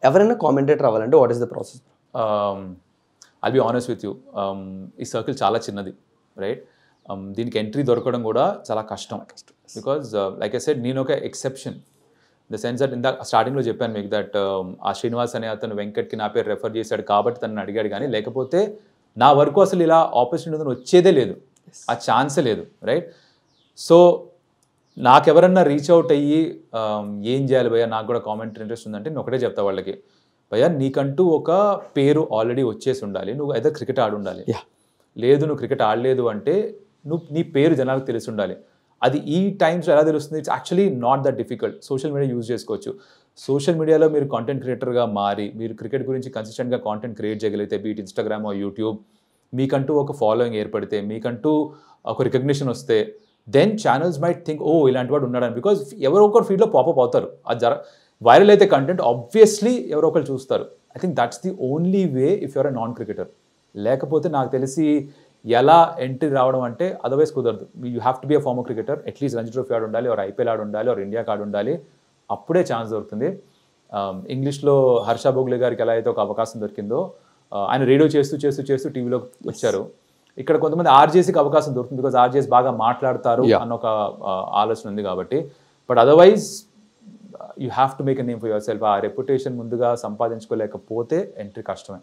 ఎవరైనా కామెంటేటర్ అవ్వాలంటే what is the process? I'll be honest with you, ఈ circle చాలా చిన్నది, రైట్? దీనికి ఎంట్రీ దొరకడం కూడా చాలా కష్టం. బికాజ్ లైక్ ఐ సెడ్, నేను ఒక ఎక్సెప్షన్. ద సెన్స్ దట్ ఇందా స్టార్టింగ్లో చెప్పాను మీకు దట్ ఆ శ్రీనివాస్ అనే అతను వెంకట్కి నా పేరు రెఫర్ చేశాడు కాబట్టి తనని అడిగాడు, కానీ లేకపోతే నా వరకు అసలు ఇలా ఆపర్చునిటీ వచ్చేదే లేదు, ఆ ఛాన్సే లేదు, రైట్? సో నాకెవరన్నా రీచ్ అవుట్ అయ్యి ఏం చేయాలి భయ్యా, నాకు కూడా కామెంట్ ఇంట్రెస్ట్ ఉందంటే నేను ఒకటే చెప్తా వాళ్ళకి, భయ్యా నీకంటూ ఒక పేరు ఆల్రెడీ వచ్చేసి ఉండాలి, నువ్వు అయితే క్రికెట్ ఆడి ఉండాలి. లేదు నువ్వు క్రికెట్ ఆడలేదు అంటే నీ పేరు జనాలకు తెలిసి ఉండాలి. అది ఈ టైమ్స్లో ఎలా తెలుస్తుంది? It's actually not that difficult. Social media use చేసుకోవచ్చు. సోషల్ మీడియాలో మీరు కాంటెంట్ క్రియేటర్గా మారి మీరు క్రికెట్ గురించి కన్సిస్టెంట్గా కాంటెంట్ క్రియేట్ చేయగలిగితే, బీట్ ఇన్స్టాగ్రామ్ యూట్యూబ్, మీకంటూ ఒక ఫాలోయింగ్ ఏర్పడితే, మీకంటూ ఒక రికగ్నిషన్ వస్తే, దెన్ ఛానల్స్ మైట్ థింక్ ఓ ఇలాంటి వాడు ఉన్నాడని. బికాజ్ ఎవరో ఒకరు ఫీల్డ్లో పాపప్ అవుతారు. అది వైరల్ అయితే కంటెంట్ ఆబ్వియస్లీ ఎవరో ఒకరు చూస్తారు. I think that's the only way if you're a non cricketer. లేకపోతే నాకు తెలిసి ఎలా ఎంట్రీ రావడం అంటే అదర్వైజ్ కుదరదు. You have to be a former cricketer, at least Ranji trophy ఆడి ఉండాలి, ఆర్ ఐపీఎల్ ఆడి ఉండాలి, ఆర్ ఇండియాకి ఆడి ఉండాలి, అప్పుడే ఛాన్స్ దొరుకుతుంది. ఇంగ్లీష్లో హర్ష భోగ్లే గారికి ఎలా అయితే ఒక అవకాశం దొరికిందో, ఆయన రేడియో చేస్తూ చేస్తూ చేస్తూ టీవీలో వచ్చారు. ఇక్కడ కొంతమంది ఆర్జేసీకి అవకాశం దొరుకుతుంది, బికాజ్ ఆర్జేస్ బాగా మాట్లాడతారు అన్న ఒక ఆలోచన ఉంది కాబట్టి. But otherwise you have to make a name for your self. ఆ రెప్యుటేషన్ ముందుగా సంపాదించుకోలేకపోతే ఎంట్రీ కష్టమే.